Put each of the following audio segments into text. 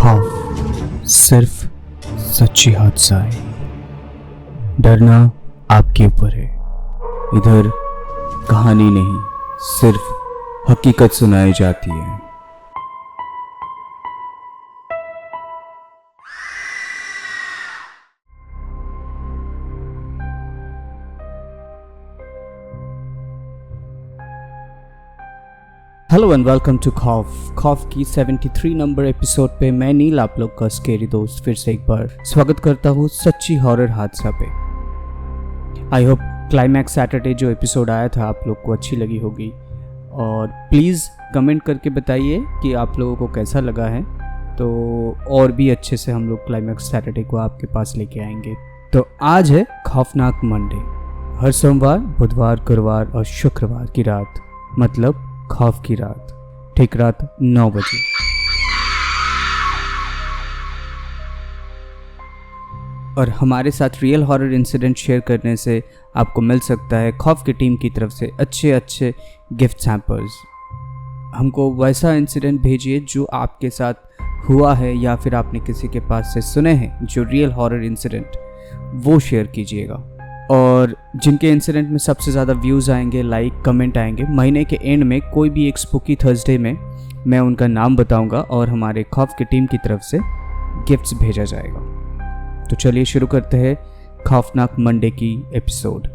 खौफ सिर्फ सच्ची हादसा है। डरना आपके ऊपर है। इधर कहानी नहीं, सिर्फ हकीकत सुनाई जाती है। हेलो एंड वेलकम टू खौफ की 73 नंबर एपिसोड पे मैं नील आप लोग का स्केरी दोस्त फिर से एक बार स्वागत करता हूँ सच्ची हॉरर हादसा पे। आई होप क्लाइमैक्स सैटरडे जो एपिसोड आया था आप लोग को अच्छी लगी होगी, और प्लीज़ कमेंट करके बताइए कि आप लोगों को कैसा लगा है, तो और भी अच्छे से हम लोग क्लाइमैक्स सैटरडे को आपके पास लेके आएंगे। तो आज है खौफनाक मंडे। हर सोमवार, बुधवार, गुरुवार और शुक्रवार की रात, मतलब खौफ की रात, ठीक रात 9 बजे। और हमारे साथ रियल हॉरर इंसिडेंट शेयर करने से आपको मिल सकता है खौफ की टीम की तरफ से अच्छे गिफ्ट सैंपल्स। हमको वैसा इंसिडेंट भेजिए जो आपके साथ हुआ है या फिर आपने किसी के पास से सुने हैं जो रियल हॉरर इंसिडेंट, वो शेयर कीजिएगा। और जिनके इंसिडेंट में सबसे ज़्यादा व्यूज़ आएंगे, लाइक, कमेंट आएंगे, महीने के एंड में कोई भी एक स्पूकी थर्सडे में मैं उनका नाम बताऊंगा और हमारे खौफ की टीम की तरफ से गिफ्ट्स भेजा जाएगा। तो चलिए शुरू करते हैं खौफनाक मंडे की एपिसोड।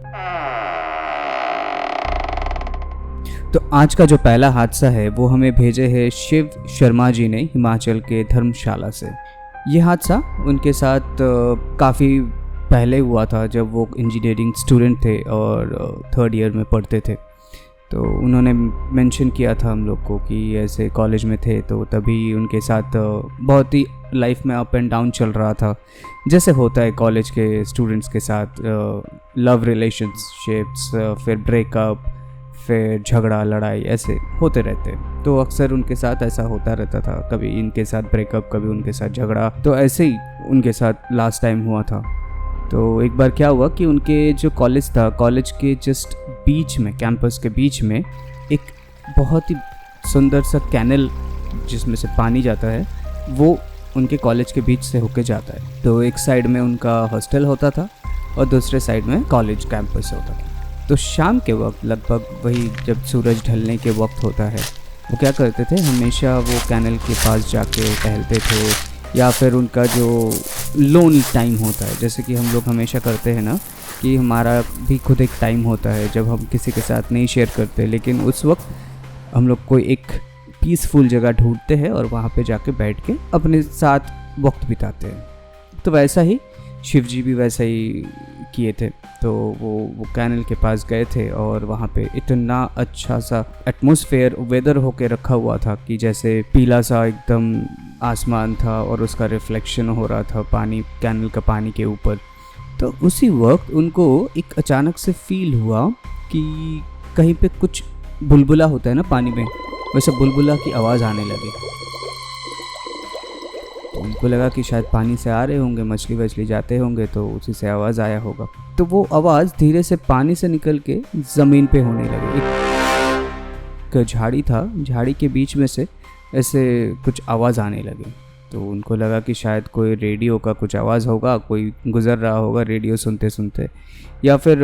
तो आज का जो पहला हादसा है वो हमें भेजे है शिव शर्मा जी ने हिमाचल के धर्मशाला से। ये हादसा उनके साथ काफ़ी पहले हुआ था जब वो इंजीनियरिंग स्टूडेंट थे और 3rd ईयर में पढ़ते थे। तो उन्होंने मेंशन किया था हम लोग को कि ऐसे कॉलेज में थे, तो तभी उनके साथ बहुत ही लाइफ में अप एंड डाउन चल रहा था, जैसे होता है कॉलेज के स्टूडेंट्स के साथ। लव रिलेशनशिप्स, फिर ब्रेकअप, फिर झगड़ा लड़ाई, ऐसे होते रहते। तो अक्सर उनके साथ ऐसा होता रहता था, कभी इनके साथ ब्रेकअप, कभी उनके साथ झगड़ा। तो ऐसे ही उनके साथ लास्ट टाइम हुआ था। तो एक बार क्या हुआ कि उनके जो कॉलेज था, कॉलेज के जस्ट बीच में, कैंपस के बीच में एक बहुत ही सुंदर सा कैनल जिसमें से पानी जाता है, वो उनके कॉलेज के बीच से होके जाता है। तो एक साइड में उनका हॉस्टल होता था और दूसरे साइड में कॉलेज कैंपस होता था। तो शाम के वक्त, लगभग वही जब सूरज ढलने के वक्त होता है, वो क्या करते थे, हमेशा वो कैनल के पास जाके टहलते थे, या फिर उनका जो लोन टाइम होता है, जैसे कि हम लोग हमेशा करते हैं ना कि हमारा भी खुद एक टाइम होता है जब हम किसी के साथ नहीं शेयर करते, लेकिन उस वक्त हम लोग कोई एक पीसफुल जगह ढूंढते हैं और वहाँ पे जाके बैठ के अपने साथ वक्त बिताते हैं। तो वैसा ही शिव जी भी वैसा ही किए थे। तो वो कैनल के पास गए थे और वहाँ पे इतना अच्छा सा एटमॉस्फेयर, वेदर होके रखा हुआ था कि जैसे पीला सा एकदम आसमान था और उसका रिफ्लेक्शन हो रहा था पानी, कैनल का पानी के ऊपर। तो उसी वक्त उनको एक अचानक से फील हुआ कि कहीं पे कुछ बुलबुला होता है ना पानी में, वैसे बुलबुला की आवाज़ आने लगी। तो उनको लगा कि शायद पानी से आ रहे होंगे, मछली वछली जाते होंगे, तो उसी से आवाज़ आया होगा। तो वो आवाज़ धीरे से पानी से निकल के ज़मीन पे होने लगी। एक झाड़ी था, झाड़ी के बीच में से ऐसे कुछ आवाज़ आने लगी। तो उनको लगा कि शायद कोई रेडियो का कुछ आवाज़ होगा, कोई गुज़र रहा होगा रेडियो सुनते सुनते, या फिर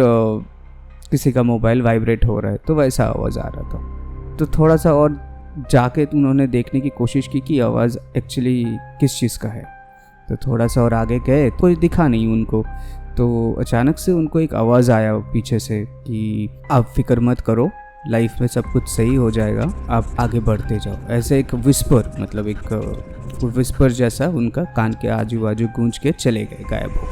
किसी का मोबाइल वाइब्रेट हो रहा है, तो वैसा आवाज़ आ रहा था। तो थोड़ा सा और जाके उन्होंने देखने की कोशिश की कि आवाज़ एक्चुअली किस चीज़ का है। तो थोड़ा सा और आगे गए, कोई दिखा नहीं उनको। तो अचानक से उनको एक आवाज़ आया पीछे से कि आप फिक्र मत करो, लाइफ में सब कुछ सही हो जाएगा, आप आगे बढ़ते जाओ। ऐसे एक विस्पर, मतलब एक विस्पर जैसा उनका कान के आजू बाजू गूंज के चले गए, गायब हो।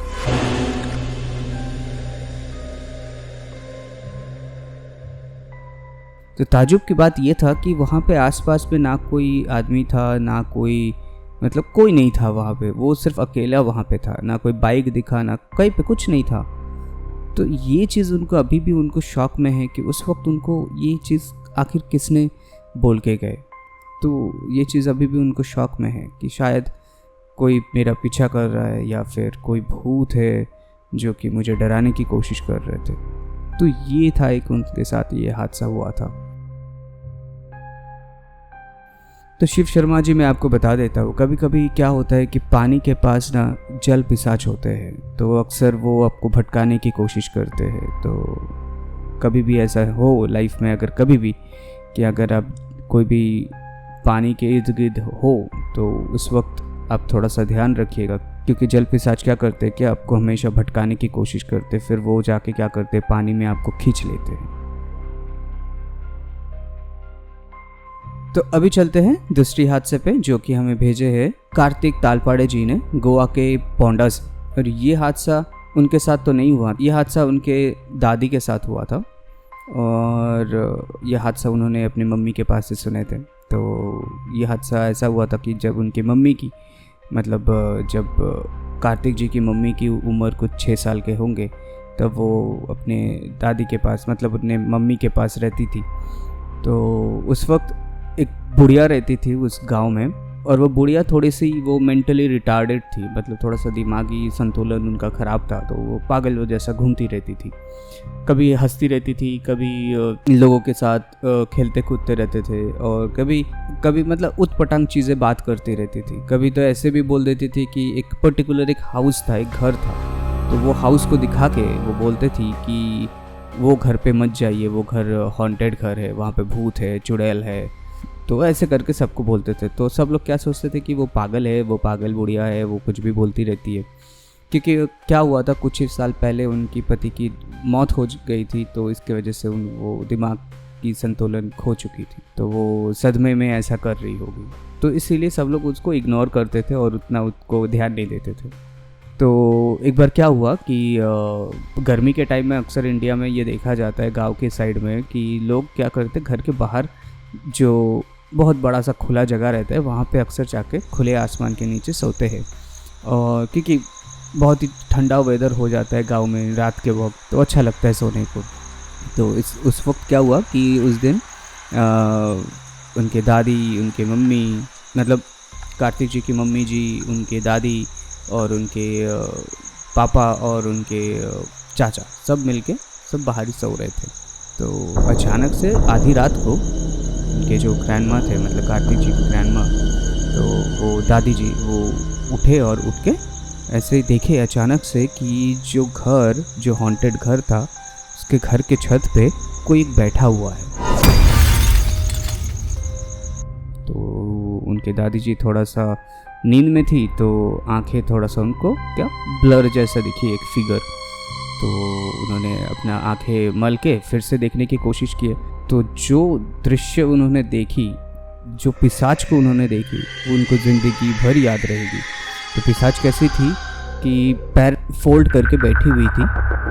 तो ताजुब की बात यह था कि वहाँ पे आसपास में ना कोई आदमी था, ना कोई, मतलब कोई नहीं था वहाँ पे। वो सिर्फ अकेला वहाँ पे था, ना कोई बाइक दिखा, ना कहीं पे कुछ नहीं था। तो ये चीज़ उनको अभी भी उनको शॉक में है कि उस वक्त उनको ये चीज़ आखिर किसने बोल के गए। तो ये चीज़ अभी भी उनको शॉक में है कि शायद कोई मेरा पीछा कर रहा है, या फिर कोई भूत है जो कि मुझे डराने की कोशिश कर रहे थे। तो ये था एक उनके साथ ये हादसा हुआ था। तो शिव शर्मा जी मैं आपको बता देता हूँ, कभी कभी क्या होता है कि पानी के पास ना जल पिशाच होते हैं, तो अक्सर वो आपको भटकाने की कोशिश करते हैं। तो कभी भी ऐसा हो लाइफ में, अगर कभी भी कि अगर आप कोई भी पानी के इर्द गिर्द हो तो उस वक्त आप थोड़ा सा ध्यान रखिएगा, क्योंकि जल पिशाच क्या करते हैं कि आपको हमेशा भटकाने की कोशिश करते, फिर वो जाके क्या करते हैं, पानी में आपको खींच लेते हैं। तो अभी चलते हैं दूसरी हादसे पे, जो कि हमें भेजे हैं कार्तिक तालपाड़े जी ने गोवा के पोंडा से। और ये हादसा उनके साथ तो नहीं हुआ, ये हादसा उनके दादी के साथ हुआ था, और यह हादसा उन्होंने अपनी मम्मी के पास से सुने थे। तो ये हादसा ऐसा हुआ था कि जब उनकी मम्मी की मतलब जब कार्तिक जी की मम्मी की उम्र कुछ 6 साल के होंगे, तब वो अपने दादी के पास मतलब अपने मम्मी के पास रहती थी। तो उस वक्त एक बुढ़िया रहती थी उस गांव में, और वो बुढ़िया थोड़ी सी वो मेंटली रिटार्डेड थी, मतलब थोड़ा सा दिमागी संतुलन उनका ख़राब था, तो वो पागल जैसा घूमती रहती थी। कभी हंसती रहती थी, कभी लोगों के साथ खेलते कूदते रहते थे, और कभी मतलब उटपटांग चीज़ें बात करती रहती थी। कभी तो ऐसे भी बोल देती थी कि एक पर्टिकुलर एक हाउस था, एक घर था, तो वो हाउस को दिखा के वो बोलते थी कि वो घर पे मत जाइए, वो घर हॉन्टेड घर है, वहाँ पे भूत है, चुड़ैल है। तो ऐसे करके सबको बोलते थे। तो सब लोग क्या सोचते थे कि वो पागल है, वो पागल बुढ़िया है, वो कुछ भी बोलती रहती है। क्योंकि क्या हुआ था, कुछ ही साल पहले उनकी पति की मौत हो गई थी, तो इसके वजह से वो दिमाग की संतुलन खो चुकी थी, तो वो सदमे में ऐसा कर रही होगी। तो इसीलिए सब लोग उसको इग्नोर करते थे और उतना उसको ध्यान नहीं देते थे। तो एक बार क्या हुआ कि गर्मी के टाइम में अक्सर इंडिया में ये देखा जाता है गांव के साइड में कि लोग क्या करते, घर के बाहर जो बहुत बड़ा सा खुला जगह रहता है वहाँ पे अक्सर जाके खुले आसमान के नीचे सोते हैं, और क्योंकि बहुत ही ठंडा वेदर हो जाता है गांव में रात के वक्त, तो अच्छा लगता है सोने को। तो उस वक्त क्या हुआ कि उस दिन उनके दादी, उनके मम्मी, मतलब कार्तिक जी की मम्मी जी, उनके दादी और उनके पापा और उनके चाचा सब मिलके सब बाहर ही सो रहे थे। तो अचानक से आधी रात को उनके जो ग्रैंडमा थे, मतलब कार्तिक जी की ग्रैंडमा, तो वो दादी जी वो उठे और उठ के ऐसे ही देखे अचानक से कि जो हॉन्टेड घर था, उसके घर के छत पे कोई एक बैठा हुआ है। तो उनके दादी जी थोड़ा सा नींद में थी, तो आंखें थोड़ा सा उनको क्या ब्लर जैसा दिखी, एक फिगर। तो उन्होंने अपना आंखें मल के फिर से देखने की कोशिश की, तो जो दृश्य उन्होंने देखी, जो पिशाच को उन्होंने देखी, वो उनको ज़िंदगी भर याद रहेगी। तो पिशाच कैसी थी कि पैर फोल्ड करके बैठी हुई थी,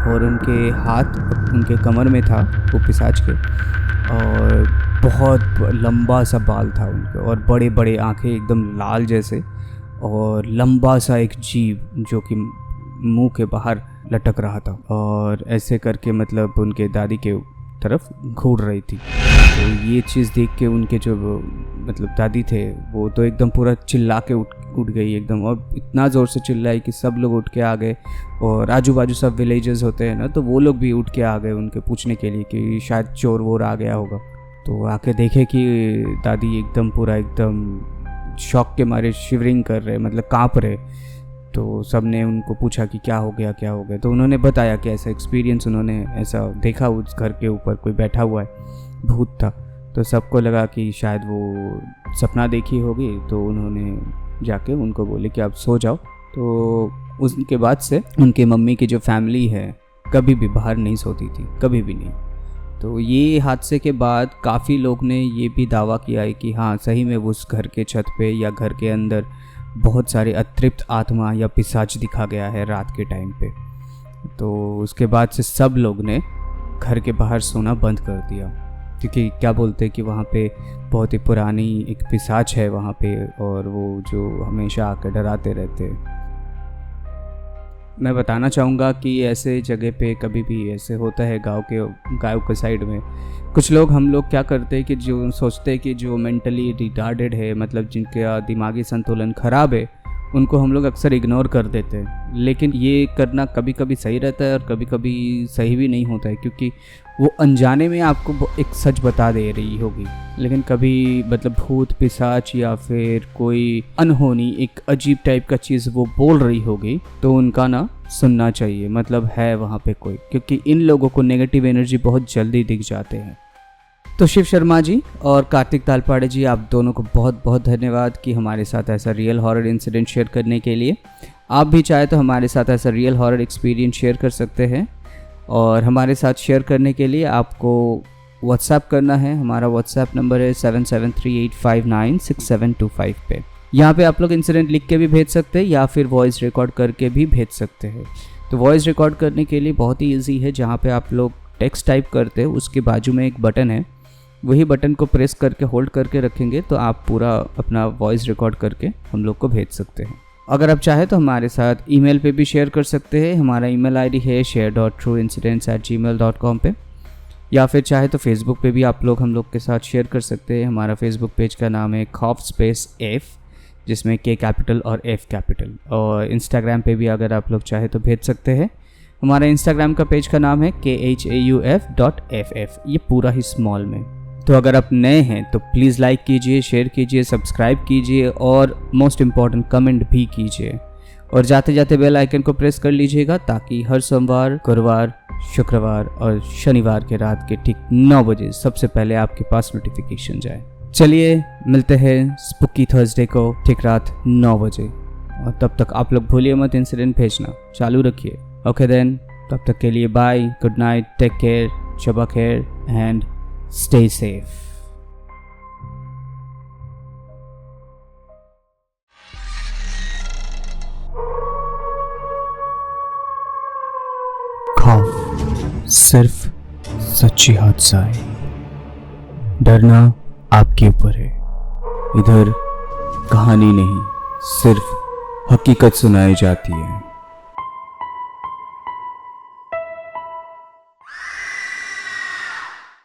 और उनके हाथ उनके कमर में था वो पिशाच के, और बहुत लंबा सा बाल था उनके, और बड़े बड़े आंखें एकदम लाल जैसे, और लंबा सा एक जीभ जो कि मुंह के बाहर लटक रहा था, और ऐसे करके मतलब उनके दादी के तरफ घूर रही थी। तो ये चीज़ देख के उनके जो मतलब दादी थे वो तो एकदम पूरा चिल्ला के उठ गई एकदम, और इतना ज़ोर से चिल्लाई कि सब लोग उठ के आ गए, और आजू बाजू सब विलेजेस होते हैं ना, तो वो लोग भी उठ के आ गए उनके पूछने के लिए कि शायद चोर वोर आ गया होगा। तो आके देखे कि दादी एकदम पूरा एकदम शॉक के मारे शिवरिंग कर रहे, मतलब काँप रहे। तो सब ने उनको पूछा कि क्या हो गया। तो उन्होंने बताया कि ऐसा एक्सपीरियंस उन्होंने ऐसा देखा, उस घर के ऊपर कोई बैठा हुआ है, भूत था। तो सबको लगा कि शायद वो सपना देखी होगी, तो उन्होंने जाके उनको बोले कि आप सो जाओ। तो उसके बाद से उनके मम्मी की जो फैमिली है कभी भी बाहर नहीं सोती थी, कभी भी नहीं। तो ये हादसे के बाद काफ़ी लोग ने ये भी दावा किया है कि हाँ सही में उस घर के छत पे या घर के अंदर बहुत सारे अतृप्त आत्मा या पिशाच दिखा गया है रात के टाइम पे। तो उसके बाद से सब लोग ने घर के बाहर सोना बंद कर दिया, क्योंकि क्या बोलते हैं कि वहाँ पे बहुत ही पुरानी एक पिशाच है वहाँ पे, और वो जो हमेशा आकर डराते रहते हैं। मैं बताना चाहूँगा कि ऐसे जगह पे कभी भी ऐसे होता है गांव के साइड में। कुछ लोग हम लोग क्या करते हैं कि जो सोचते हैं कि जो मेंटली रिटार्डेड है, मतलब जिनका दिमागी संतुलन ख़राब है, उनको हम लोग अक्सर इग्नोर कर देते हैं, लेकिन ये करना कभी कभी सही रहता है और कभी कभी सही भी नहीं होता है, क्योंकि वो अनजाने में आपको एक सच बता दे रही होगी, लेकिन कभी मतलब भूत पिशाच या फिर कोई अनहोनी एक अजीब टाइप का चीज़ वो बोल रही होगी, तो उनका ना सुनना चाहिए, मतलब है वहाँ पे कोई, क्योंकि इन लोगों को नेगेटिव एनर्जी बहुत जल्दी दिख जाते हैं। तो शिव शर्मा जी और कार्तिक तालपाड़े जी, आप दोनों को बहुत बहुत धन्यवाद कि हमारे साथ ऐसा रियल हॉरर इंसिडेंट शेयर करने के लिए। आप भी चाहे तो हमारे साथ ऐसा रियल हॉरर एक्सपीरियंस शेयर कर सकते हैं, और हमारे साथ शेयर करने के लिए आपको व्हाट्सएप करना है। हमारा व्हाट्सएप नंबर है 7738596725 पे। यहाँ पे आप लोग इंसिडेंट लिख के भी भेज सकते हैं या फिर वॉइस रिकॉर्ड करके भी भेज सकते हैं। तो वॉइस रिकॉर्ड करने के लिए बहुत ही ईजी है, जहाँ पे आप लोग टेक्स्ट टाइप करते हैं, उसके बाजू में एक बटन है, वही बटन को प्रेस करके होल्ड करके रखेंगे तो आप पूरा अपना वॉइस रिकॉर्ड करके हम लोग को भेज सकते हैं। अगर आप चाहें तो हमारे साथ ईमेल पे भी शेयर कर सकते हैं। हमारा ईमेल आईडी है share.trueincidents@gmail.com पे, या फिर चाहे तो फेसबुक पे भी आप लोग हम लोग के साथ शेयर कर सकते हैं। हमारा फेसबुक पेज का नाम है खौफ स्पेस F, जिसमें K कैपिटल और F कैपिटल। और इंस्टाग्राम पे भी अगर आप लोग चाहे तो भेज सकते हैं। हमारा इंस्टाग्राम का पेज का नाम है KHAUF.FF, ये पूरा ही स्मॉल में। तो अगर आप नए हैं तो प्लीज़ लाइक कीजिए, शेयर कीजिए, सब्सक्राइब कीजिए और मोस्ट इम्पॉर्टेंट कमेंट भी कीजिए। और जाते जाते बेल आइकन को प्रेस कर लीजिएगा, ताकि हर सोमवार, गुरुवार, शुक्रवार और शनिवार के रात के ठीक 9 बजे सबसे पहले आपके पास नोटिफिकेशन जाए। चलिए मिलते हैं स्पूकी थर्सडे को ठीक रात 9 बजे, और तब तक आप लोग भूलिए मत इंसिडेंट भेजना चालू रखिए। ओके देन, तब तक के लिए bye, good night, take care, शबा खैर एंड stay safe. खौफ सिर्फ सच्ची हादसा है, डरना आपके ऊपर है। इधर कहानी नहीं, सिर्फ हकीकत सुनाई जाती है।